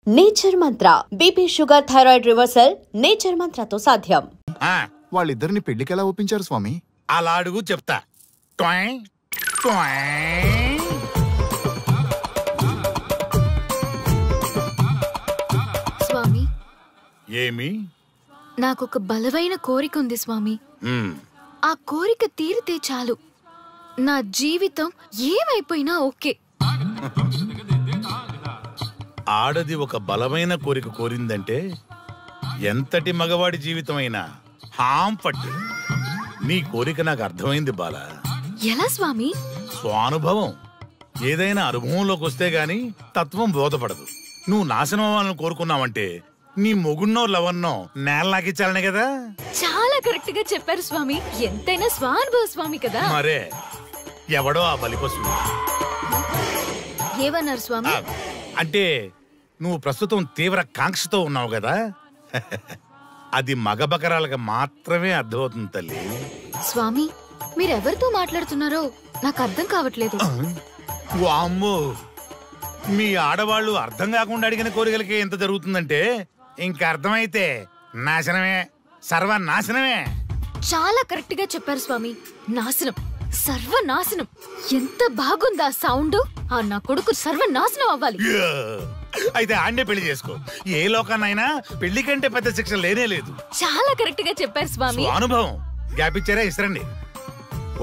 Nature Mantra BP sugar thyroid reversal nature మంత్రతో సాధ్యం. వాళ్ళిద్దరిని పెళ్లికి ఎలా ఒప్పించారు స్వామి? అలా అడుగు చెప్తా. స్వామి, ఏమి? నాకొక బలమైన కోరిక ఉంది స్వామి. ఆ కోరిక తీరితే చాలు, నా జీవితం ఏమైపోయినా ఓకే. ఆడది ఒక బలమైన కోరిక కోరిందంటే ఎంతటి మగవాడి జీవితమైనా హాంపట్టు. నీ కోరిక నాకు అర్థమైంది బాల. ఎలా స్వామి? స్వానుభవం. ఏదైనా అనుభవంలోకి వస్తే గాని తత్వం బోధపడదు. నువ్వు నాశనం అవ్వాలని కోరుకున్నావంటే నీ మొగున్నో లవన్నో నేల నాకిచ్చాలనే కదా. చాలా కరెక్ట్ గా చెప్పారు స్వామి. ఎంతైనా స్వానుభవ స్వామి కదా. మరే ఎవడో ఆ బలిపశు. ఏమన్నారు స్వామి? అంటే నువ్వు ప్రస్తుతం తీవ్ర కాంక్షతో ఉన్నావు కదా. అది మగ బకరాలకు మాత్రమే అర్థమవుతుంది తల్లి. స్వామి, మీరెవరితో మాట్లాడుతున్నారో నాకు అర్థం కావట్లేదు. వామ్మో, మీ ఆడవాళ్ళు అర్థం కాకుండా అడిగిన కోరికలకి ఎంత జరుగుతుందంటే ఇంకా అర్థమైతే నాశనమే, సర్వనాశనమే. చాలా కరెక్ట్ గా చెప్పారు స్వామి. నాశనం, సర్వనాశనం. ఎంత బాగుందా సౌండ్? ఆ నా కొడుకు సర్వనాశనం అవ్వాలి. అయితే ఆండే పెళ్లి చేసుకో. ఏ లోకాన్నైనా పెళ్లి కంటే పెద్ద శిక్ష లేనే లేదు. చాలా కరెక్ట్ గా చెప్పారు స్వామి. అనుభవం. గ్యాప్ ఇచ్చారా? ఇస్తారండి.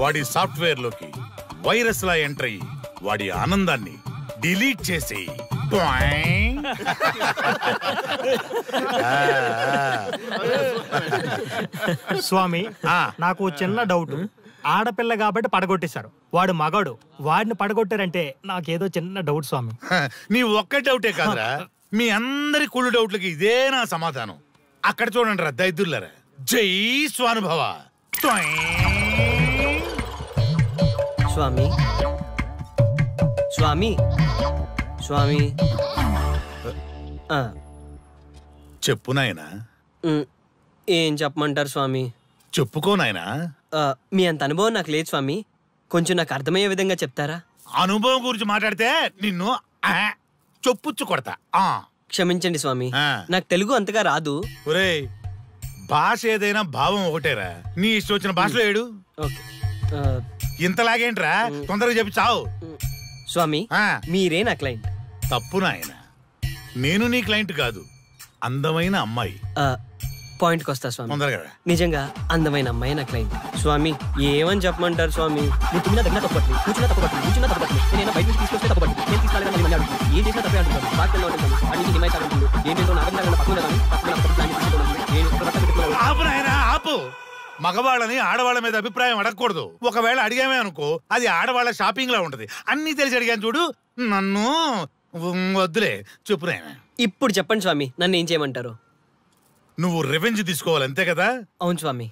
వాడి సాఫ్ట్వేర్ లోకి వైరస్ లా ఎంటర్ అయ్యి వాడి ఆనందాన్ని డిలీట్ చేసి స్వామి, నాకు చిన్న డౌట్. ఆడపిల్ల కాబట్టి పడగొట్టేశారు, వాడు మగాడు, వాడిని పడగొట్టారంటే నాకేదో చిన్న డౌట్ స్వామి. నీ ఒక్క డౌటే కాదురా, మీ అందరి కుళ్ళు డౌట్లకి ఇదే నా సమాధానం. అక్కడ చూడండి రా దైదుర్లరా. జై స్వానుభవ. స్వామి స్వామి స్వామి చెప్పు నాయనా. ఏం చెప్పమంటారు స్వామి? చెప్పుకో నాయనా. మీ అంత అనుభవం నాకు లేదు స్వామి, కొంచెం నాకు అర్థమయ్యే విధంగా చెప్తారా? అనుభవం గురించి మాట్లాడితే నిన్ను చొప్పుచ్చు కొడతా. క్షమించండి స్వామి, నాకు తెలుగు అంతగా రాదు. ఒరేయ్, భాష ఏదైనా భావం ఒకటేరా. నీ ఇష్టం వచ్చిన భాషలో ఏడు. ఇంతలాగేంట్రా, తొందరగా చెప్పి చావు. స్వామి, మీరే నా క్లయింట్. తప్పు నాయన, నేను నీ క్లయింట్ కాదు, అందమైన అమ్మాయి. పాయింట్కి వస్తా స్వామి. తొందరగా. నిజంగా అందమైన అమ్మాయి నా క్లయింట్. స్వామి, ఏమని చెప్పమంటారు స్వామి? ఆపు. మగవాళ్ళని ఆడవాళ్ళ మీద అభిప్రాయం అడగకూడదు. ఒకవేళ అడిగామే అనుకో, అది ఆడవాళ్ళ షాపింగ్ లా ఉంటది. అన్ని తెలిసి అడిగాను చూడు, నన్ను వద్దులే. చెప్పు నాయన. ఇప్పుడు చెప్పండి స్వామి, నన్ను ఏం చేయమంటారు? నువ్వు రివెంజ్ తీసుకోవాలి, అంతే కదా? అవును స్వామి.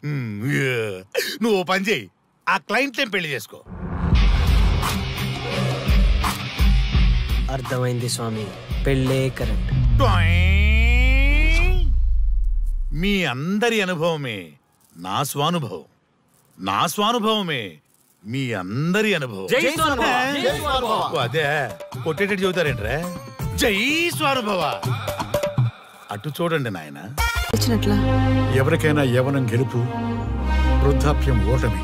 నువ్వు పని చేయి, ఆ క్లయింట్ని పెళ్లి చేసుకో. అర్థమైంది స్వామి, పెళ్ళే కరెక్ట్. మీ అందరి అనుభవమే నా స్వానుభవం, నా స్వానుభవమే మీ అందరి అనుభవం. అదే కొట్టేటట్టు చెబుతారేంట్రా? జై స్వానుభవ. అటు చూడండి నాయన. ఎవరికైనా యవ్వనం గెలుపు, వృద్ధాప్యం ఓటమి.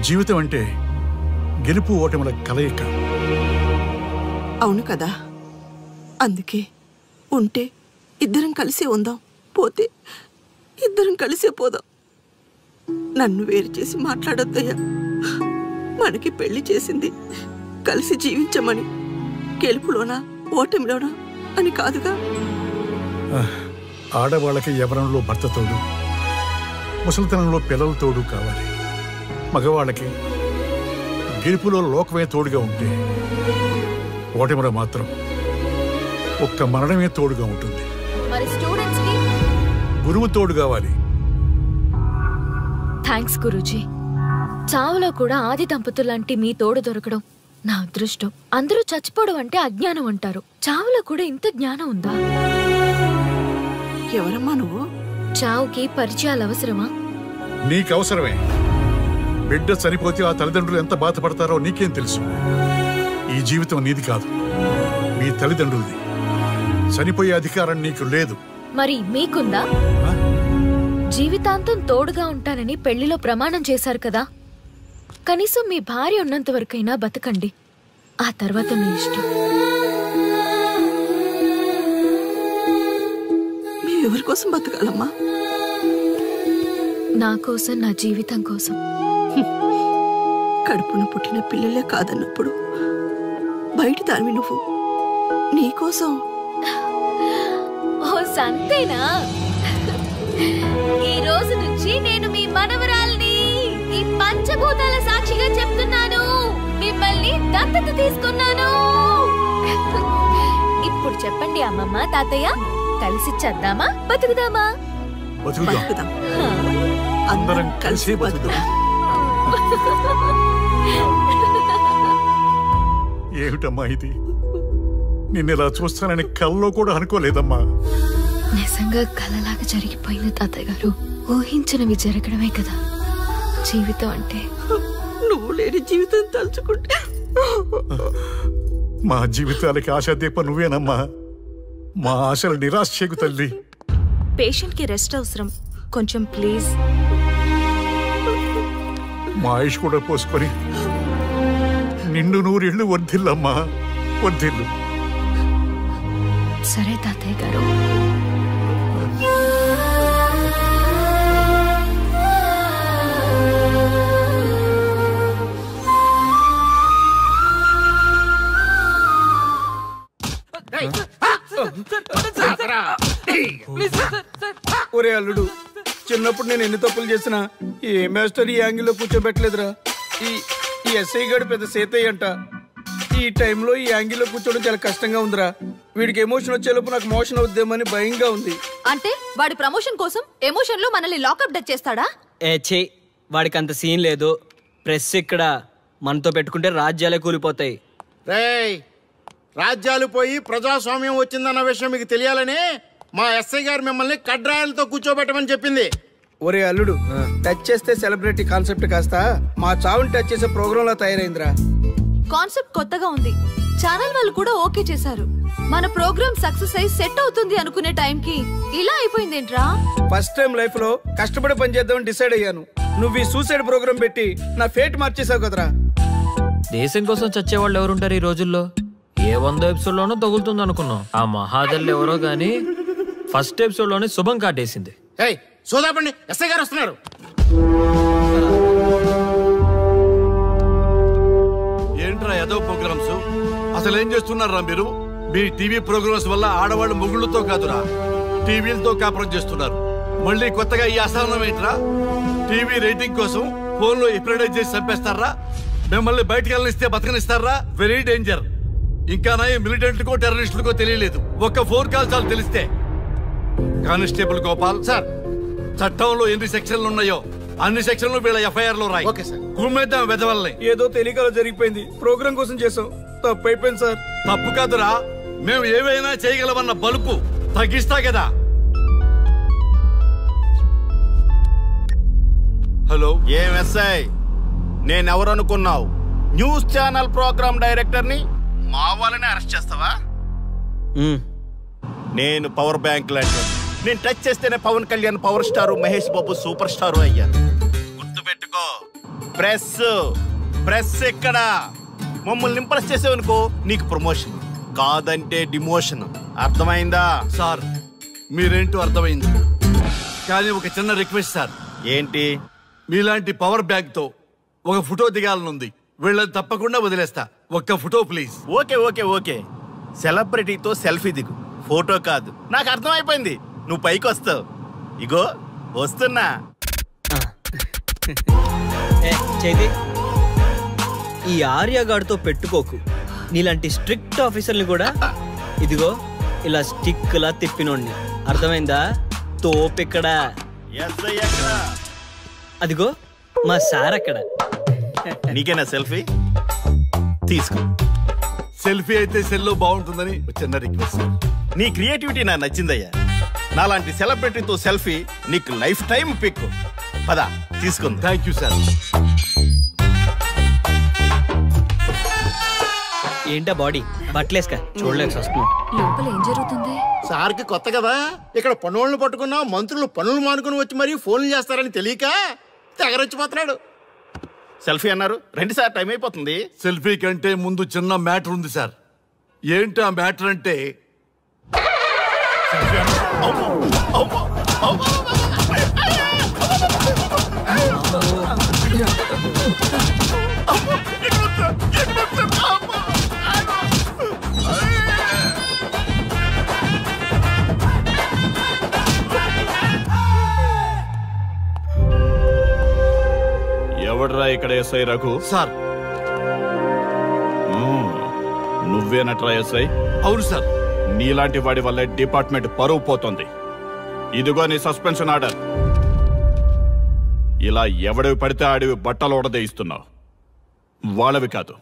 జీవితం అంటే గెలుపు ఓటముల కలయిక. అవును కదా, అందుకే ఉంటే ఇద్దరం కలిసే ఉందాం, పోతే ఇద్దరం కలిసే పోదాం. నన్ను వేరు చేసి మాట్లాడొద్దయ్యా. మనకి పెళ్లి చేసింది కలిసి జీవించమని, గెలుపులోనా ఓటమిలోనా అని కాదుగా. ఆడవాళ్ళకి యవ్వనంలో భర్త తోడు, ముసలితనంలో పిల్లల తోడు కావాలి. మగవాళ్ళకి గెలుపులో లోకమే తోడుగా ఉంటే, ఓటమిలో మాత్రం ఒక్క మరణమే తోడుగా ఉంటుంది. గురువు తోడు కావాలి. థ్యాంక్స్ గురూజీ. చావులో కూడా ఆది దంపతులాంటి మీ తోడు దొరకడం నా అదృష్టం. అందరూ చచ్చిపోవడం అంటే అజ్ఞానం అంటారు, చావులో కూడా ఇంత జ్ఞానం ఉందా? ఎవరమ్మా నువ్వు? చావుకి పరిచయాలు అవసరమా? నీకవసరమే. బిడ్డ చనిపోతే ఆ తల్లిదండ్రులు ఎంత బాధపడతారో నీకేం తెలుసు? ఈ జీవితం నీది కాదు, మీ తల్లిదండ్రులది. చనిపోయే అధికారం నీకు లేదు. మరి మీకుందా? జీవితాంతం తోడుగా ఉంటానని పెళ్లిలో ప్రమాణం చేశారు కదా, కనీసం మీ భార్య ఉన్నంత వరకైనా బతకండి, ఆ తర్వాత మీ ఇష్టం. ఎవరి కోసం బతకాలమ్మా? నా కోసం, నా జీవితం కోసం. కడుపున పుట్టిన పిల్లలే కాదన్నప్పుడు బయట దానివి నువ్వు నీకోసం. ఓ సంతేనా? ఈ రోజు నుంచి నేను మీ మనవరాల్ని. ఈ పంచభూతాల సాక్షిగా చెప్తున్నాను, మిమ్మల్ని దత్తత తీసుకున్నాను. ఇప్పుడు చెప్పండి అమ్మమ్మ, తాతయ్య, కలిసి చేద్దామా, బతుకుదామా? బతుకుదాం, అందరం కలిసి బతుకుదాం. ఏమిటమ్మా ఇది? నిన్నెలా చూస్తానని కల్లో కూడా అనుకోలేదమ్మా. నిజంగా కలలాగా జరిగిపోయింది తాతయ్య గారు. ఊహించినవి జరగడమే కదా జీవితం అంటే. నువ్వు లేని జీవితం తలుచుకుంటే మా జీవితాలకి ఆశాదీప నువ్వేనమ్మా. మా ఆశలు నిరాశ చేయకు తల్లి. పేషెంట్ కి రెస్ట్ అవసరం, కొంచెం ప్లీజ్. మా ఆయుష్ కూడా పోసుకొని నిండు నూరిళ్ళు వర్ధిల్లమ్మా, వర్ధిల్లు. సరే తాతయ్య గారు. ఒరే అల్లుడు, చిన్నప్పుడు నేను ఎన్ని తప్పులు చేసినా ఏ మాస్టర్ ఈ యాంగిల్లో కూర్చోబెట్టలేదురా. ఈ ఎస్ఐ గడు పెద్ద సేతయ్య అంట. ఈ టైంలో ఈ యాంగిల్లో కూర్చోవడం చాలా కష్టంగా ఉందిరా. వీడికి ఎమోషన్ వచ్చేలోపు నాకు మోషన్ అవుద్దేమని భయంగా ఉంది. అంటే వాడి ప్రమోషన్ కోసం ఎమోషన్ లో మనల్ని లాకప్ డెత్ చేస్తాడా? ఛీ, వాడికి అంత సీన్ లేదు. ప్రెస్ ఇక్కడ మనతో పెట్టుకుంటే రాజ్యాలే కూలిపోతాయి. రేయ్, రాజ్యాలు పోయి ప్రజాస్వామ్యం వచ్చిందన్న విషయం మీకు తెలియాలని మా ఎస్ఐ గారు మిమ్మల్ని కడ్రాయలతో కూర్చోబెట్టమని చెప్పింది. ఒరే అల్లుడు, టచ్ చేస్తే సెలబ్రిటీ కాన్సెప్ట్ కాస్త మా చావుని టచ్ చేసే ప్రోగ్రామ్ లా తయారైందిరా. కాన్సెప్ట్ కొత్తగా ఉంది, ఛానల్ వాళ్ళు కూడా ఓకే చేశారు. మన ప్రోగ్రామ్ సక్సెస్ అయి సెట్ అవుతుంది అనుకునే టైంకి ఇలా అయిపోయిందేంట్రా? ఫస్ట్ టైం లైఫ్ లో కష్టపడి పని చేద్దామని డిసైడ్ అయ్యాను. నువ్వు ఈ సూసైడ్ ప్రోగ్రామ్ పెట్టి నా ఫేట్ మార్చేసావు కదరా. దేశం కోసం చచ్చేవాళ్ళు ఎవరుంటారు ఈ రోజుల్లో? ఏ 100 ఎపిసోడ్ లోనో తగులుతుంది అనుకున్నాం. ఆ మహాదల్ ఎవరో గానీ ఫస్ట్ ఎపిసోడ్ లోనే శుభం కాటేసింది. సోదాపండి, ఎస్ఐ గారు వస్తున్నారు. ఏంట్రా ఏదో ప్రోగ్రామ్స్? అసలు ఏం చేస్తున్నారా మీరు? మీ టీవీ ప్రోగ్రామ్స్ వల్ల ఆడవాళ్ళు మొగుళ్ళతో కాదురా, టీవీలతో కాపురం చేస్తున్నారు. మళ్ళీ కొత్తగా ఈ అసహనం ఏంట్రా? టీవీ రేటింగ్ కోసం ఫోన్ లో ఎప్రిడైజ్ చేసి చంపేస్తారా? మిమ్మల్ని బయటకు వెళ్ళనిస్తే బతకనిస్తారా? Very danger. ఇంకా నా మిలిటెంట్లకో టెర్రరిస్టులకో తెలియలేదు, ఒక్క ఫోన్ కాల్ చాలు తెలిస్తే. కానిస్టేబుల్ గోపాల్ సార్, చట్టంలో ఎన్ని సెక్షన్లు ఉన్నాయో అన్ని సెక్షన్లు వీళ్ళ ఎఫ్ఐఆర్ లో రాయి. గుమ్మేద్దాం వెదవల్ని. ఏదో తెలియకలో జరిగిపోయింది, ప్రోగ్రామ్ కోసం చేసాం, తప్పు అయిపోయింది సార్. తప్పు కాదురా, మేము ఏవైనా చేయగలమన్న బలుపు తగ్గిస్తా కదా. హలో, ఏం ఎస్ఐ, నేనెవరు అనుకున్నావు? న్యూస్ ఛానల్ ప్రోగ్రామ్ డైరెక్టర్ ని మా వాళ్ళని అరెస్ట్ చేస్తావా? నేను పవర్ బ్యాంక్ లాంటి, నేను టచ్ చేస్తేనే Pawan Kalyan power star, Mahesh Babu super star అయ్యాను. గుర్తుపెట్టుకో, ప్రెస్ ఇక్కడ మమ్మల్ని ఇంప్రెస్ చేసేవనుకో నీకు ప్రమోషన్, కాదంటే డిమోషన్. అర్థమైందా? సార్ మీరేంటో అర్థమైంది, కానీ ఒక చిన్న రిక్వెస్ట్ సార్. ఏంటి? మీలాంటి పవర్ బ్యాంక్ తో ఒక ఫోటో దిగాలనుంది. వీళ్ళని తప్పకుండా వదిలేస్తా, ఒక్క photo please. Okay okay okay, సెలబ్రిటీతో సెల్ఫీ దిగు, ఫోటో కాదు. నాకు అర్థమైపోయింది, నువ్వు పైకి వస్తావు. ఇగో వస్తున్నా. చేతి ఈ ఆర్యగాడితో పెట్టుకోకు. నీలాంటి స్ట్రిక్ట్ ఆఫీసర్ని కూడా ఇదిగో ఇలా స్టిక్ లా తిప్పినోడిని. అర్థమైందా? తోపెక్కడ, అదిగో మా సార్ అక్కడ. నీకేనా సెల్ఫీ? తీసుకో. సెల్ఫీ అయితే సెల్లో బాగుంటుందని చిన్న రిక్వెస్ట్. నీ క్రియేటివిటీ నాకు నచ్చిందయ్యా. నాలాంటి సెలబ్రిటీతో సెల్ఫీ నీకు లైఫ్ టైం పిక్. పద తీసుకుంది. Thank you sir. ఏంటా బాడీ బట్టలేసుక చూడలేక వస్తున్నాం. లోపల ఏం జరుగుతుంది? సార్కి కొత్త కదా, ఇక్కడ పనులను పట్టుకున్నా మంత్రులు పనులు మానుకుని వచ్చి మరీ ఫోన్లు చేస్తారని తెలియక తెగరొచ్చిపోతున్నాడు. సెల్ఫీ అన్నారు, రండి సార్, టైం అయిపోతుంది. సెల్ఫీ కంటే ముందు చిన్న మ్యాటర్ ఉంది సార్. ఏంటి ఆ మ్యాటర్ అంటే ఎవడ్రా ఇక్కడ ఎస్ఐ రఘు? సార్. నువ్వేనట్రా ఎస్ఐ? అవును సార్. నీలాంటి వాడి వల్ల డిపార్ట్మెంట్ పరువు పోతుంది. ఇదిగో నీ సస్పెన్షన్ ఆర్డర్. ఇలా ఎవడివి పడితే ఆడివి బట్టలు ఉడదీయిస్తున్నావు. వాళ్ళవి కాదు,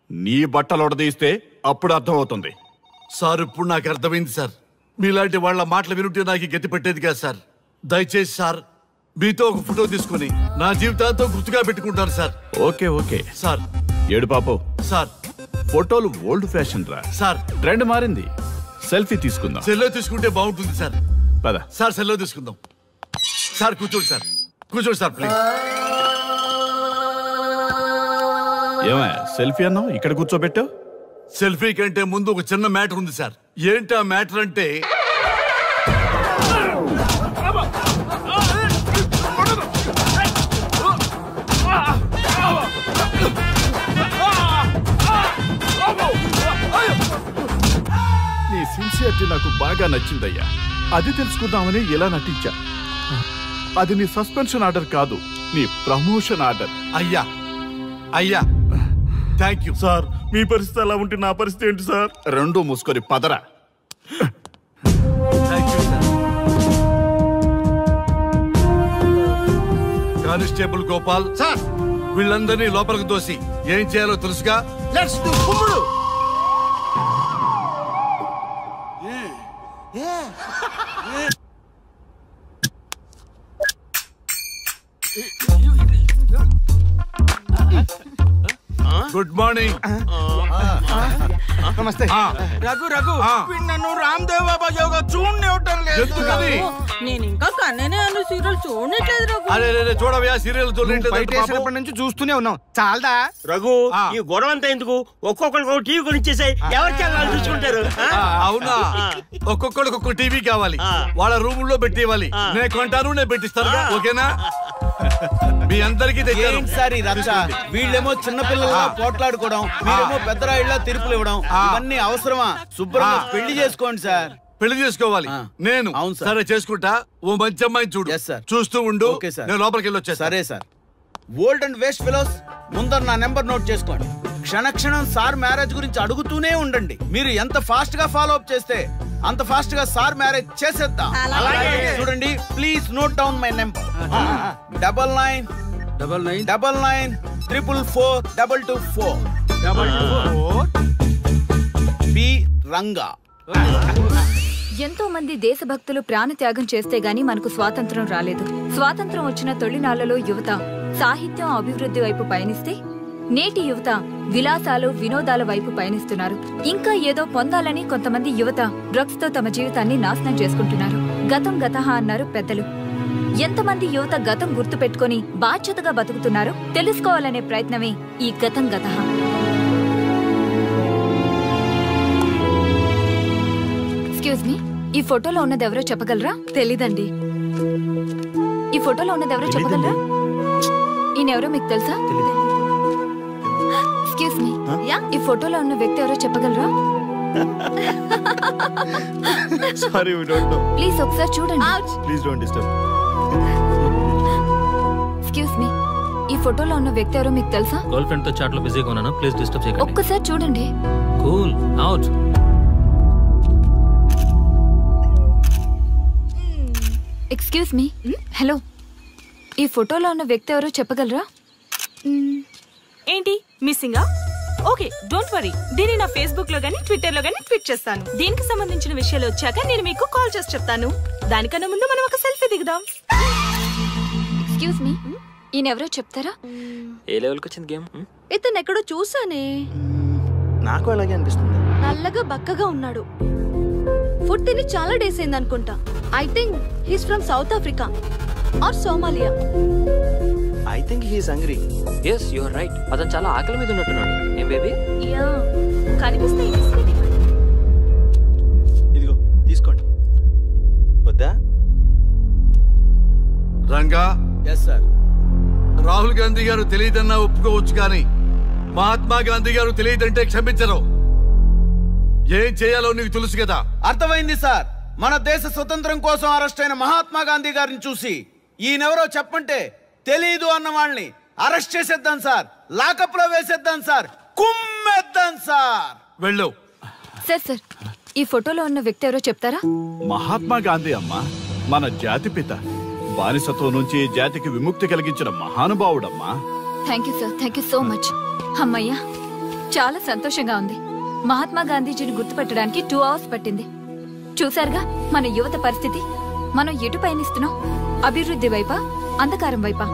నీ బట్టలు ఉడదీయిస్తే అప్పుడు అర్థమవుతుంది. సార్ ఇప్పుడు నాకు అర్థమైంది సార్. మీలాంటి వాళ్ళ మాటలు వినుంటే నాకు గతి పెట్టేది కాదు సార్. దయచేసి సార్ మీతో ఒక ఫోటో తీసుకుని నా జీవితాంతో గుర్తుగా పెట్టుకుంటాను సార్. Okay okay sir. ఏడు పాపు సార్. ఫోటోలు ఓల్డ్ ఫ్యాషన్ రా సార్. ట్రెండ్ మారింది. సెల్ఫీ తీసుకుందాం. సెల్లో తీసుకుంటే బాగుంటుంది సార్. పద సార్, సెల్లో తీసుకుందాం. సార్ కూర్చోండి సార్, కూర్చోండి సార్ ప్లీజ్. ఏమయ్య సెల్ఫీ అన్నావు, ఇక్కడ కూర్చోబెట్టావు? సెల్ఫీ కంటే ముందు ఒక చిన్న మ్యాటర్ ఉంది సార్. ఏంటి ఆ మ్యాటర్ అంటే నీ సిన్సియారిటీ నాకు బాగా నచ్చిందయ్యా. అది తెలుసుకుందామని ఇలా నటించా. అది నీ సస్పెన్షన్ ఆర్డర్ కాదు, నీ ప్రమోషన్ ఆర్డర్. అయ్యా అయ్యా థ్యాంక్ యూ సార్. మీ పరిస్థితి అలా ఉంటే నా పరిస్థితి ఏంటి సార్? రెండు మూసుకొని పదరా. కానిస్టేబుల్ గోపాల్ సార్, వీళ్ళందరినీ లోపలికి దోసి ఏం చేయాలో తెలుసుగా. లెట్స్ డు కుమ్ముడు. Good morning. నమస్తే. రఘు రఘు నన్ను రామ్దేవ్ బాబా యోగా చూడనివ్వటం లేదు. నేను ఇంకా కన్ననే అను సీరియల్ చూడట్లేదు రఘు. అరే చూడవయ్యా, సీరియల్ చూడలేదు నుంచి చూస్తూనే ఉన్నాం. చాలదా రఘు? ఈ గొడవ అంతా ఎందుకు? ఒక్కొక్కరికి ఒక టీవీ కొనిచ్చేసాయి, ఎవరి ఛానల్ చూసుకుంటారు. అవునా? ఒక్కొక్కడికి ఒక్కొక్క టీవీ కావాలి, వాళ్ళ రూముల్లో పెట్టి ఇవ్వాలి. నేను కొంటాను, నేను పెట్టిస్తాను. ఓకేనా? మీ అందరికీ సారీ రచ్చ. వీళ్ళేమో చిన్నపిల్లల పోట్లాడుకోవడం, మీరేమో పెద్దరాయిళ్ళ తీర్పులు ఇవ్వడం, ఇవన్నీ అవసరమా? శుభ్రంగా పెళ్లి చేసుకోండి సార్. పెళ్లి చేసుకోవాలి నేను. సరే చేసుకుంటా. ఓ మంచి అమ్మాయిని చూడు. చూస్తూ ఉండు. నేను లోపలికి వెళ్ళి వచ్చా. సరే sir. Old and waste fellows, ముందర నా నెంబర్ నోట్ చేసుకోండి. క్షణక్షణం సార్ మ్యారేజ్ గురించి అడుగుతూనే ఉండండి. మీరు ఎంత ఫాస్ట్ గా ఫాలో అప్ చేస్తే అంత ఫాస్ట్ గా సార్ మ్యారేజ్ చేసేద్దాం. చూడండి, please note down my number. 9999442224 B Ranga. ఎంతో మంది దేశభక్తులు ప్రాణత్యాగం చేస్తే గాని మనకు స్వాతంత్రం రాలేదు. స్వాతంత్రం వచ్చిన తొలినాళ్లలో యువత సాహిత్యం అభివృద్ధి వైపు పయనిస్తే నేటి యువత విలాసాలు వినోదాల వైపు పయనిస్తున్నారు. ఇంకా ఏదో పొందాలని కొంతమంది యువత డ్రగ్స్ తో తమ జీవితాన్ని నాశనం చేసుకుంటున్నారు. గతం గతహ అన్నారు పెద్దలు. ఎంతమంది యువత గతం గుర్తు పెట్టుకుని బాధ్యతగా బతుకుతున్నారో తెలుసుకోవాలనే ప్రయత్నమే ఈ గతం గతహ. ఎక్స్క్యూజ్ మీ, ఈ ఫోటోలో ఉన్నది ఎవరో చెప్పగలరా? తెలీదండి. ఈ ఫోటోలో ఉన్నది ఎవరో చెప్పగలరా? ఈయనెవరో మీకు తెలుసా? ఎక్స్క్యూజ్ మీ, ఈ ఫోటోలో ఉన్న వ్యక్తి ఎవరో చెప్పగలరా? Sorry, we don't know. Please ఒకసారి చూడండి. Please don't disturb. Excuse me, ఈ ఫోటోలో ఉన్న వ్యక్తి ఎవరో మీకు తెలుసా? గర్ల్ ఫ్రెండ్ తో చాట్ లో బిజీగా ఉన్నాను, ప్లీజ్ డిస్టర్బ్ చేయకండి. ఒక్కసారి చూడండి. Cool out. Excuse me, hello, ఈ ఫోటోలో ఉన్న వ్యక్తి ఎవరో చెప్పగలరా? ఏంటి మిస్సింగా? Okay, don't worry. దీన్ని నా ఫేస్బుక్ లో గానీ ట్విట్టర్ లో గానీ ట్వీట్ చేస్తాను. దీనికి సంబంధించిన విషయాలు వచ్చాక నేను మీకు కాల్ చేసి చెప్తాను. దానికన్నా ముందు మనం ఒక సెల్ఫీ దిగుదాం. ఎక్స్క్యూజ్ మీ, ఈయన ఎవరో చెప్తారా? ఏ లెవెల్కి వచ్చింది గేమ్? ఇతను ఎక్కడో చూసానే. నాకు అలాగే అనిపిస్తుంది. నల్లగా బక్కగా ఉన్నాడు. ఫుడ్ తిని చాలా డేస్ అయింది అనుకుంటా. I think he's from south Africa or Somalia. I think he's hungry. yes you are right. అతను చాలా ఆకలి మీద ఉన్నట్టున్నాడు. ఏం బేబీ? యా కనిపిస్తాయి. ఇదిగో తీసుకోండి. వద్దా? రంగా. Yes sir. రాహుల్ గాంధీ గారు తెలియదన్నా ఒప్పుకోవచ్చు, కానీ మహాత్మా గాంధీ గారు తెలియదంటే క్షమించరు. ఏం చేయాలో నీకు తెలుసు కదా. అర్థమైంది సార్. మన దేశ స్వతంత్రం కోసం అరెస్ట్ అయిన మహాత్మా గాంధీ గారిని చూసి ఈయనెవరో చెప్పంటే తెలీదు అన్న వాళ్ళని అరెస్ట్ చేసేద్దాం సార్. లాకప్ లో వేసేద్దాం సార్. కుమ్మేద్దాం సార్. వెళ్ళు. సార్ సార్, ఈ ఫోటోలో ఉన్న వ్యక్తి ఎవరో చెప్తారా? మహాత్మా గాంధీ అమ్మా, మన జాతిపిత. బానిసత్వం నుంచి జాతికి విముక్తి కలిగించిన మహానుభావుడమ్మా. Thank you sir, thank you so much. అమ్మయ్యా, చాలా సంతోషంగా ఉంది. మహాత్మా గాంధీజీని గుర్తుపెట్టడానికి 2 hours పట్టింది. చూసారుగా మన యువత పరిస్థితి. మనం ఎటు పయనిస్తున్నాం? అభివృద్ధి వైపా, అంధకారం వైపా?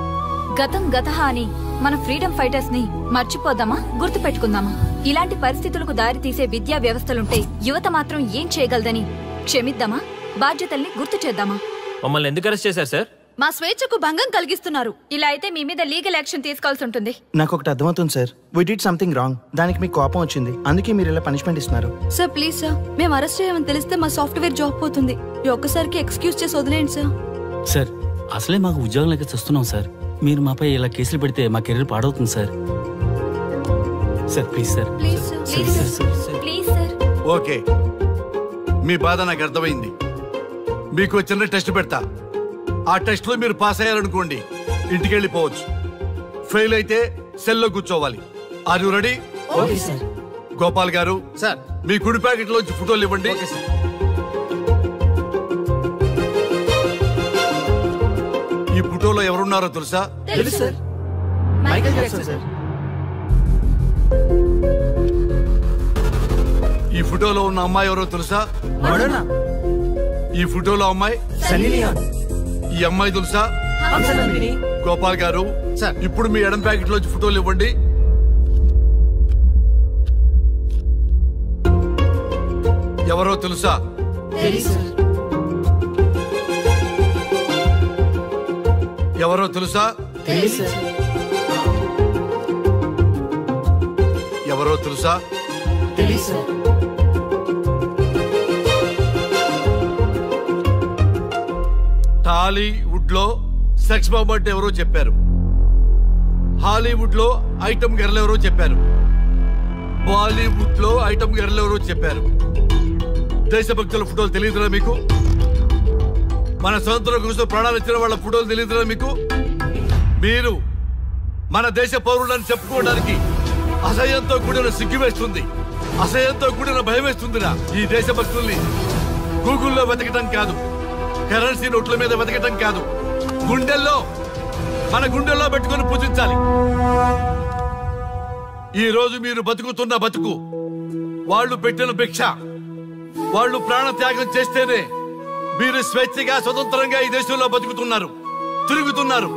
గతం గతహ అని మన ఫ్రీడమ్ ఫైటర్స్ ని మర్చిపోదామా, గుర్తు పెట్టుకుందామా? ఇలాంటి పరిస్థితులకు దారి తీసే విద్యా వ్యవస్థలుంటే యువత మాత్రం ఏం చేయగలదని క్షమిద్దామా, బాధ్యతల్ని గుర్తు చేద్దామా? మమ్మల్ని ఎందుకు అరెస్ట్ చేశారు సార్? మా స్వేచ్ఛకు భంగం కలిగిస్తున్నారు. ఇలా అయితే మీ మీద లీగల్ యాక్షన్ తీసుకోవాల్సి ఉంటుంది. నాకు ఒకటి అర్థమవుతుంది sir. We did something wrong. దానికి మీకు కోపం వచ్చింది, అందుకే మీరు ఇలా పనిష్మెంట్ ఇస్తున్నారు. సార్ ప్లీజ్ సార్, మేము అరెస్ట్ చేయమని తెలిస్తే మా సాఫ్ట్వేర్ జాబ్ పోతుంది. ఈ ఒక్కసారికి ఎక్స్క్యూజ్ చేసి వదిలేండి సార్. సార్ అసలే మాకు ఉద్యోగం లేక చూస్తున్నాం సార్. మీరు మాపై ఇలా కేసులు పెడితే మా కెరీర్ పాడవుతుంది sir. Sir please sir. Please sir. Please sir. Okay, మీ బాధ నాకు అర్థమైంది. మీకు చిన్న టెస్ట్ పెడతా. ఆ టెస్ట్ లో మీరు పాస్ అయ్యారనుకోండి, ఇంటికి వెళ్ళిపోవచ్చు. ఫెయిల్ అయితే సెల్లో కూర్చోవాలి. Are you ready? Okay sir. Gopal గారు సార్, మీ కుడి ప్యాకెట్ లోంచి ఫోటోలు ఇవ్వండి. ఈ ఫోటోలో ఎవరున్నారో తెలుసా? తెలుసు సార్. Michael Jackson sir. ఈ ఫోటోలో ఉన్న అమ్మాయి ఎవరో తెలుసా? మడోనా. ఈ ఫోటోలో అమ్మాయి సన్నీ లియోన్. ఈ అమ్మాయి తెలుసా? హంస నందిని. గోపాల్ గారు సార్, ఇప్పుడు మీ ఎడం ప్యాకెట్ లోంచి ఫోటోలు ఇవ్వండి. ఎవరో తెలుసా? తెలుసు. ఎవరో తెలుసా? తెలుసు. ఎవరో తెలుసా? తెలుసు. టాలీవుడ్ లో సెక్స్ బాంబ్ అంటే ఎవరో చెప్పారు. హాలీవుడ్ లో ఐటమ్ గర్ల్ ఎవరో చెప్పారు. బాలీవుడ్ లో ఐటమ్ గర్ల్ ఎవరో చెప్పారు. దేశభక్తుల ఫోటోలు తెలియదురా మీకు? మన స్వతంత్రం కోసం ప్రాణాలు ఇచ్చిన వాళ్ళ ఫోటోలు తెలియదురా మీకు? మీరు మన దేశ పౌరులని చెప్పుకోవడానికి అసహ్యంతో కూడిన సిగ్గు వేస్తుంది, అసహ్యంతో కూడిన భయం వేస్తుందిరా. ఈ దేశభక్తుల్ని గూగుల్లో వెతకటం కాదు, కరెన్సీ నోట్ల మీద వెతకటం కాదు, గుండెల్లో, మన గుండెల్లో పెట్టుకొని పూజించాలి. ఈ రోజు మీరు బతుకుతున్న బతుకు వాళ్ళు పెట్టిన భిక్ష. వాళ్ళు ప్రాణ త్యాగం చేస్తేనే మీరు స్వేచ్ఛగా స్వతంత్రంగా ఈ దేశంలో బతుకుతున్నారు, తిరుగుతున్నారు.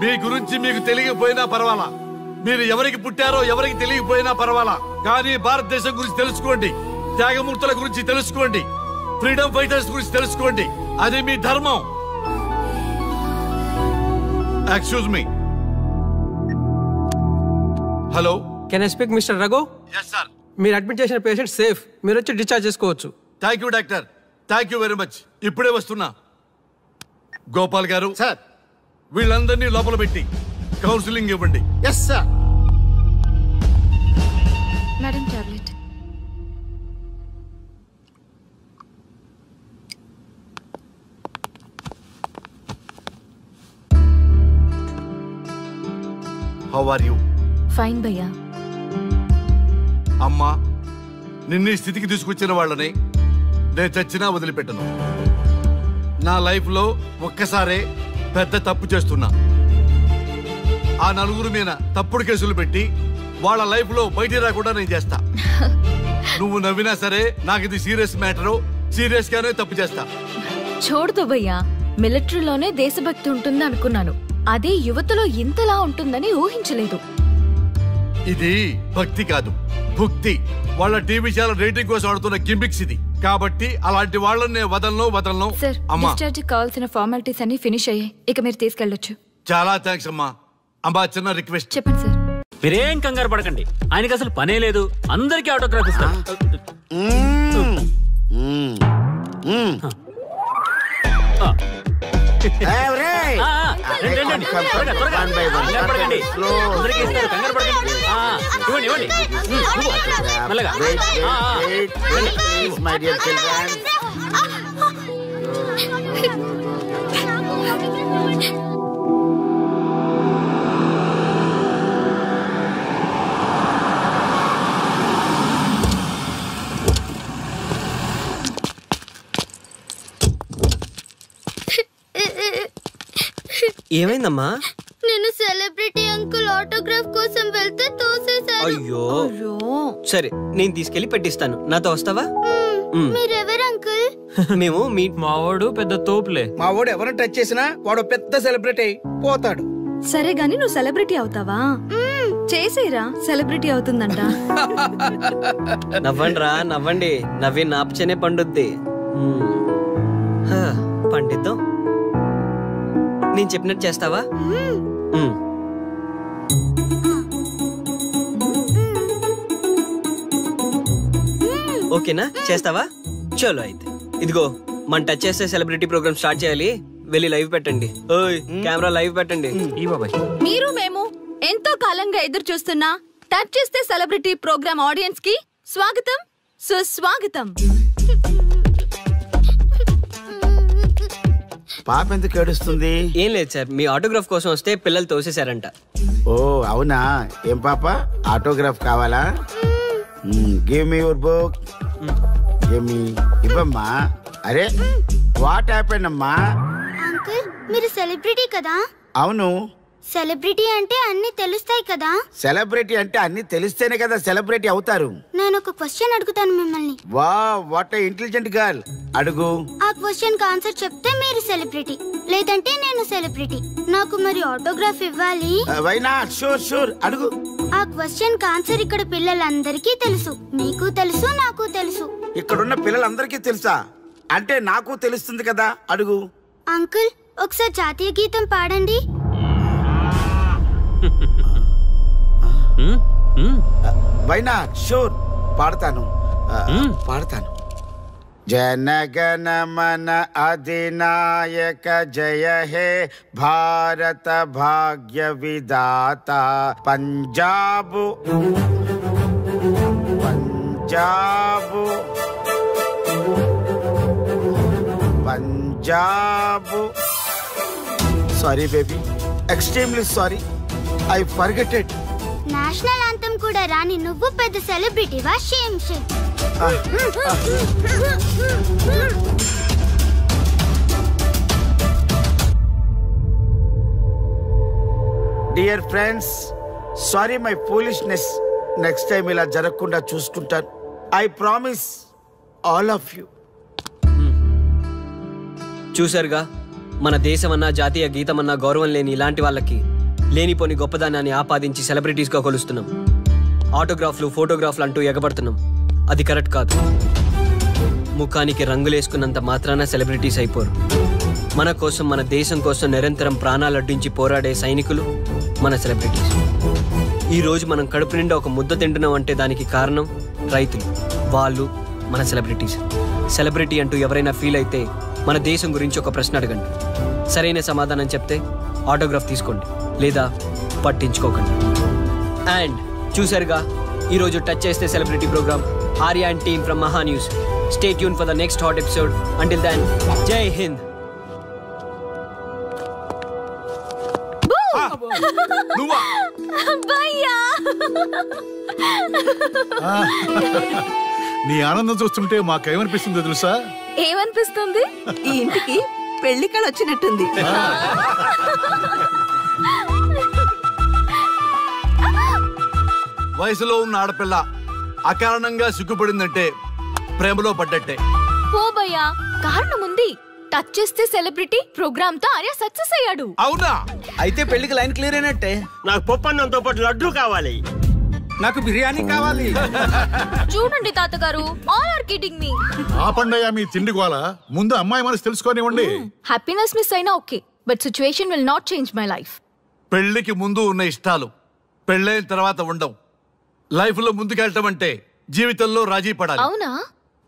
మీ గురించి మీకు తెలియకపోయినా పర్వాలా, మీరు ఎవరికి పుట్టారో ఎవరికి తెలియకపోయినా పర్వాలా, కానీ భారతదేశం గురించి తెలుసుకోండి, త్యాగమూర్తుల గురించి తెలుసుకోండి, ఫ్రీడమ్ ఫైటర్స్ గురించి తెలుసుకోండి. అది మీ ధర్మం. Excuse me. Hello, can I speak mister Raghu? Yes sir. మీరు అడ్మిట్ చేసిన పేషెంట్ సేఫ్, మీరు వచ్చి డిశ్చార్జ్ చేసుకోవచ్చు. Thank you doctor, thank you very much. ఇప్పుడే వస్తున్నా. గోపాల్ గారు సార్, వీళ్ళందరినీ లోపల పెట్టి కౌన్సిలింగ్ ఇవ్వండి. Yes sir. Madam tablet. How are you? Fine భయ్యా. అమ్మా, నిన్ను ఈ స్థితికి తీసుకొచ్చిన వాళ్ళని నేను చచ్చినా వదిలిపెట్టను. నా లైఫ్ లో ఒక్కసారే పెద్ద తప్పు చేస్తున్నా. ఆ నలుగురు మీద తప్పుడు కేసులు పెట్టి వాళ్ళ లైఫ్ లో బయట రాకుండా నేను చేస్తా. నువ్వు నవ్వినా సరే నాకు ఇది సీరియస్ మ్యాటరు, సీరియస్ గానే తప్పు చేస్తా. చూడదు భయ్యా, మిలిటరీలోనే దేశభక్తి ఉంటుంది అనుకున్నాను, అదే యువతలో ఇంతలా ఉంటుందని ఊహించలేదు. ఇది భక్తి కాదు, భుక్తి. వాళ్ళ టీవీ ఛానల్ రేటింగ్ కోసం ఆడుతున్న గిమిక్స్ ఇది. కాబట్టి అలాంటి వాళ్ళని వదలను. సార్, అమ్మా డిశ్చార్జ్ కావాల్సిన ఫార్మాలిటీస్ అన్ని ఫినిష్ అయ్యాయి. ఇక మీరు తీసుకెళ్ళొచ్చు. చాలా థ్యాంక్స్ అమ్మా. అమ్మా చిన్న రిక్వెస్ట్. చెప్పండి సార్. మీరేం కంగారు పడకండి, ఆయనకి అసలు పనే లేదు. అందరికీ ఆటోగ్రాఫ్ ఇస్తాం. ఏమైందమ్మా? నేను సెలబ్రిటీ అంకుల్ ఆటోగ్రాఫ్ కోసం వెళ్తే తోసేశారు. అయ్యో, సరే నేను తీసుకెళ్లి పెట్టిస్తాను. నాతో వస్తావా? మీరెవరు అంకుల్? మేము మీ మావాడు పెద్ద తోపులే. మావాడు ఎవరిని టచ్ చేసినా వాడు పెద్ద సెలబ్రిటీ పోతాడు. సరే గాని నువ్వు సెలబ్రిటీ అవుతావా? చేసేరా, సెలబ్రిటీ అవుతుందంట. నవ్వండిరా, నవ్వండి. నవ్వి నాపచనే పండుద్ది. పండిద్దాం. నేను చెప్పినట్టు చేస్తావా? ఓకేనా? చేస్తావా? చలో అయితే. ఇదిగో, మన టచ్ చేస్తే సెలబ్రిటీ ప్రోగ్రామ్ స్టార్ట్ చేయాలి. వెళ్ళి లైవ్ పెట్టండి. ఓయ్, కెమెరా లైవ్ పెట్టండి. ఈ బాబాయ్, మీరు మేము ఎంతో కాలంగా ఎదురు చూస్తున్నా టచ్ చేస్తే సెలబ్రిటీ ప్రోగ్రామ్ ఆడియన్స్ కి స్వాగతం, సుస్వాగతం. పాప ఎందుకు ఏడుస్తుంది? ఏం లేదు సార్, మీ ఆటోగ్రాఫ్ కోసం వస్తే పిల్లలు తోసేశారంట. ఓ అవునా? ఏం పాప, ఆటోగ్రాఫ్ కావాలా? Give me your book. Give me. ఇవ్వమ్మా. అరే వాట్ హ్యాపెండ్ అమ్మా? అంకుల్, మీరు సెలబ్రిటీ కదా? అవును. సెలబ్రిటీ అంటే అన్ని తెలుస్తాయి కదా? సెలబ్రిటీ అంటే అన్ని తెలిస్తేనే కదా సెలబ్రిటీ అవుతారు. నేను ఒక క్వశ్చన్ అడుగుతాను మిమ్మల్ని. Wow, what a intelligent girl. అడుగు. ఆ క్వశ్చన్ కి ఆన్సర్ చెప్తే మీరు సెలబ్రిటీ, లేదంటే నేను సెలబ్రిటీ. నాకు మరి ఆటోగ్రాఫ్ ఇవ్వాలి. Why not? షూర్ షూర్, అడుగు. ఆ క్వశ్చన్ కి ఆన్సర్ ఇక్కడ పిల్లలందరికీ తెలుసు. మీకు తెలుసు, నాకు తెలుసు. ఇక్కడున్న పిల్లలందరికీ తెలుసా? అంటే నాకు తెలుస్తుంది కదా. అడుగు. అంకుల్, ఒకసారి జాతీయ గీతం పాడండి. Why not? షూర్, పాడతాను. పాడతాను. జనగణ మన అధినాయక జయ హే భారత భాగ్య విధాత. Punjab Punjab Punjab. Sorry baby, extremely sorry. I forgetted. National anthem కూడా రాని నువ్వు పెద్ద సెలబ్రిటీవా? Shame shame. Dear friends, sorry my foolishness. Next time ఇలా జరగకుండా చూసుకుంటాను. I promise all of you. చూసారుగా, మన దేశమన్నా జాతీయ గీతమన్నా గౌరవం లేని ఇలాంటి వాళ్ళకి లేనిపోని గొప్పదానాన్ని ఆపాదించి సెలబ్రిటీస్గా కొలుస్తున్నాం. ఆటోగ్రాఫ్లు, ఫోటోగ్రాఫ్లు అంటూ ఎగబడుతున్నాం. అది కరెక్ట్ కాదు. ముఖానికి రంగులేసుకున్నంత మాత్రాన సెలబ్రిటీస్ అయిపోరు. మన కోసం, మన దేశం కోసం నిరంతరం ప్రాణాలు అడ్డించి పోరాడే సైనికులు మన సెలబ్రిటీస్. ఈరోజు మనం కడుపు నిండా ఒక ముద్ద తింటున్నాం అంటే దానికి కారణం రైతులు. వాళ్ళు మన సెలబ్రిటీస్. సెలబ్రిటీ అంటూ ఎవరైనా ఫీల్ అయితే మన దేశం గురించి ఒక ప్రశ్న అడగండి. సరైన సమాధానం చెప్తే ఆటోగ్రాఫ్ తీసుకోండి, లేదా పట్టించుకోకండి. అండ్ చూసారుగా, ఈరోజు టచ్ చేస్తే celebrity programme. Arya and team from Maha news. Stay tune for the next hot episode. Until then, Jai Hind. నీ ఆనందం చూస్తుంటే మాకేమనిపిస్తుందో తెలుసా? ఏమనిపిస్తుంది? ఈ ఇంటికి పెళ్లి కళ వచ్చినట్టుంది. వయసులో ఉన్న ఆడపిల్ల అకారణంగా సిగ్గుపడిందంటే ప్రేమలో పడ్డట్టే. పోబయ్యా, కారణం ఉంది. టచ్ చేస్తే సెలబ్రిటీ ప్రోగ్రామ్ తో ఆర్య సక్సెస్ అయ్యాడు. అవునా? అయితే పెళ్లికి లైన్ క్లియర్ అయినట్టే. నాకు పప్పన్నంతో పాటు లడ్డు కావాలి. నాకు బిర్యానీ కావాలి. చూడండి తాతగారు, ఆల్ ఆర్ కిడింగ్ మీ. ఆపండయ్యా మీ తిండి గోల. ముందు అమ్మాయి మనసు తెలుసుకోనివ్వండి. హ్యాపీనెస్ మిస్ అయినా okay, but situation will not change my life. పెళ్లికి ముందు ఉన్న ఇష్టాలు పెళ్ళైన తర్వాత ఉండవు. లైఫ్ లో ముందుకెళ్ళటం అంటే జీవితంలో రాజీ పడాలి. అవునా?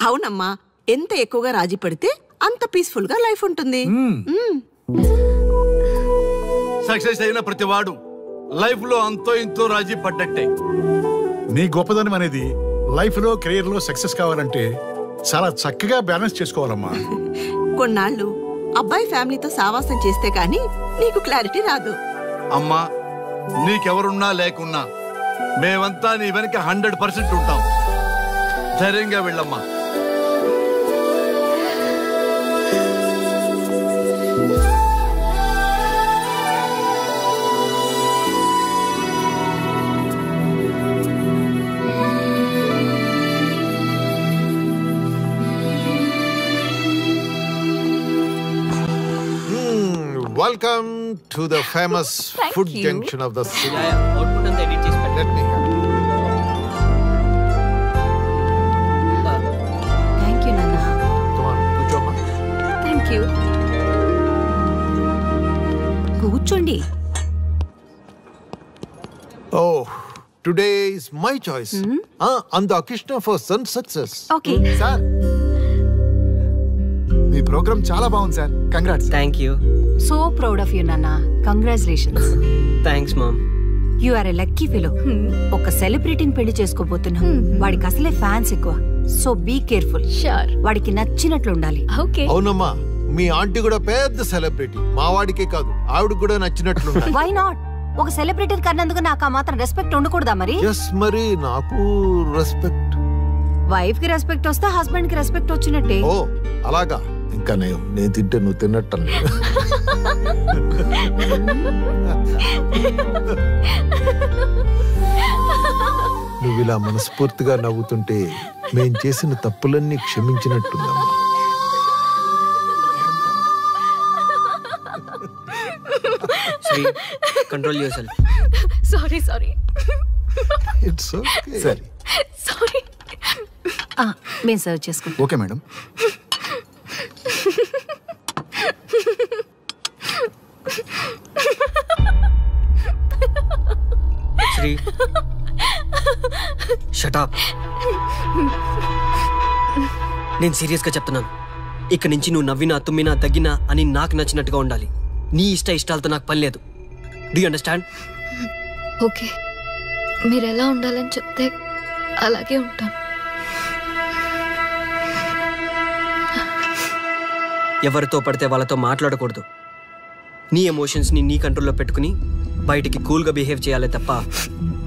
అవునమ్మా, ఎంత ఎక్కువగా రాజీ పడితే అంత పీస్ఫుల్ గా లైఫ్ ఉంటుంది. సక్సెస్ అయిన ప్రతివాడు లైఫ్ లో అంతో ఇంతో రాజీ పడ్డట్టే. నీ గొప్పదనం అనేది లైఫ్ లో కెరీర్ లో సక్సెస్ కావాలంటే చాలా చక్కగా బ్యాలెన్స్ చేసుకోవాలమ్మా. కొన్నాళ్ళు అబ్బాయి ఫ్యామిలీతో సావాసం చేస్తే కానీ నీకు క్లారిటీ రాదు. అమ్మా, నీకెవరున్నా లేకున్నా మేమంతా నీ వెనక 100% ఉంటాం. ధైర్యంగా వెళ్ళమ్మా. Welcome to the famous food junction of the city. Let me have it. Thank you, Nana. Come on, కూర్చోమ్మా. Thank you. కూర్చోండి. Oh, today is my choice. Andakishna for son success. Okay. Sir. మీ programme చాలా బాగుంది sir. Congrats. Thank you. So proud of you నాన్న. Congratulations. Thanks mom. You are a lucky fellow. ఒక సెలబ్రిటీని పెళ్లి చేసుకోబోతున్నావు. వాడికి అసలే ఫ్యాన్స్ ఎక్కువ. So be careful. షూర్. వాడికి నచ్చినట్లు ఉండాలి. ఓకే. అవునమ్మా, మీ ఆంటీ కూడా పెద్ద సెలబ్రిటీ. మా వాడికే కాదు, ఆవిడ కూడా నచ్చినట్లు ఉండాలి. Why not? ఒక సెలబ్రిటీని కన్నందుకు నాకు ఆ మాత్రం రెస్పెక్ట్ ఉండకూడదా మరి? ఎస్, మరి నాకు రెస్పెక్ట్. వైఫ్ కి రెస్పెక్ట్ వస్తే హస్బెండ్ కి రెస్పెక్ట్ వచ్చినట్టే. ఓ అలాగా. ఇంకా నేను తింటే నువ్వు తిన్నట్టు. నువ్వు ఇలా మనస్ఫూర్తిగా నవ్వుతుంటే మేం చేసిన తప్పులన్నీ క్షమించినట్టుందమ్మా. Control yourself. Sorry. It's okay. సరే. సారీ. మేము సర్వ్ చేసుకుంటాం. Okay madam. Sri, shut up. నేను సీరియస్ గా చెప్తున్నాను. ఇక్కడి నుంచి నువ్వు నవ్వినా తుమ్మినా తగ్గినా అని నాకు నచ్చినట్టుగా ఉండాలి. నీ ఇష్టాలతో నాకు పని లేదు. Do you understand? ఓకే, మీరు ఎలా ఉండాలని చెప్తే అలాగే ఉంటాను. ఎవరితో పడితే వాళ్ళతో మాట్లాడకూడదు. నీ ఎమోషన్స్ని నీ కంట్రోల్లో పెట్టుకుని బయటికి కూల్గా బిహేవ్ చేయాలి తప్ప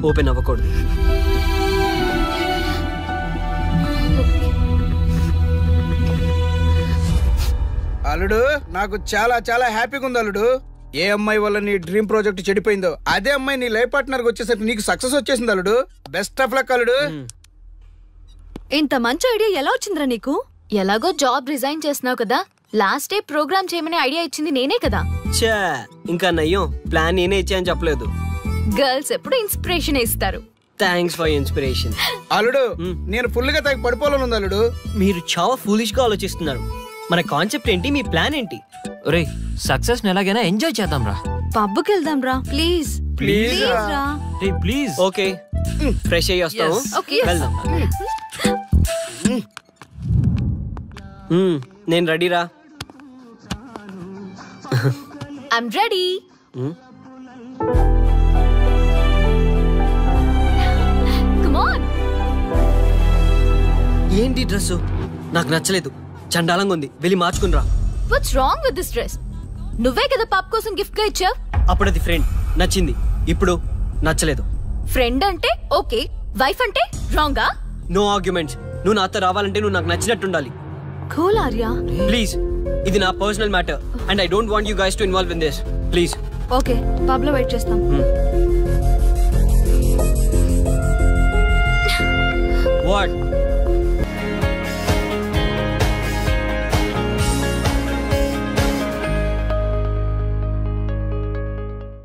ఓపెన్ అవ్వకూడదు. అల్లుడు, నాకు చాలా చాలా హ్యాపీగా ఉంది అల్లుడు. ఏ అమ్మాయి వల్ల నీ డ్రీమ్ ప్రాజెక్ట్ చెడిపోయిందో అదే అమ్మాయి నీ లైఫ్ పార్ట్నర్ వచ్చేసరికి నీకు సక్సెస్ వచ్చేసింది అల్లుడు. బెస్ట్ ఆఫ్ లక్ అల్లుడు. ఇంత మంచి ఐడియా ఎలా వచ్చిందిరా నీకు? ఎలాగో జాబ్ రిజైన్ చేస్తున్నావు కదా, లాస్ట్ డే ప్రోగ్రామ్ చేయమనే ఐడియా ఇచ్చింది నేనే కదా. చా, ఇంకా నయ్యం, ప్లాన్ నేనే ఇచ్చాయని చెప్పలేదు. గర్ల్స్ ఎప్పుడు ఇన్స్పిరేషన్ ఇస్తారు. Thanks for inspiration. అల్లుడు, నేను ఫుల్ గా తగ్గి పడిపోవాలని ఉంది అల్లుడు. మీరు చాలా ఫూలిష్ గా ఆలోచిస్తున్నారు. మన కాన్సెప్ట్ ఏంటి, మీ ప్లాన్ ఏంటి? ఒరే, సక్సెస్ ని ఎలాగైనా ఎంజాయ్ చేద్దాం రా. పబ్కి వెళ్దాం రా ప్లీజ్. ప్లీజ్ రా. ప్లీజ్. ఓకే, ఫ్రెష్ అయ్యి వస్తాము. వెళ్దాం. నేను రెడీరా. I'm ready. Come on. ఏంటి డ్రెస్? నాకు నచ్చలేదు, చండాలంగా ఉంది. వెళ్ళి మార్చుకునిరా. What's wrong with this dress? నువ్వే కదా పాప కోసం గిఫ్ట్ గా ఇచ్చావు. అప్పుడు అది ఫ్రెండ్, నచ్చింది. ఇప్పుడు నచ్చలేదు. ఫ్రెండ్ అంటే ఓకే, వైఫ్ అంటే రాంగా? No arguments. నువ్వు నాతో రావాలంటే నువ్వు నాకు నచ్చినట్టు ఉండాలి. కూల్ ఆర్యా. ప్లీజ్, ఇది నా personal matter and I don't want you guys to involve in this. Please. Okay, pub లో వెయిట్ చేస్తాం.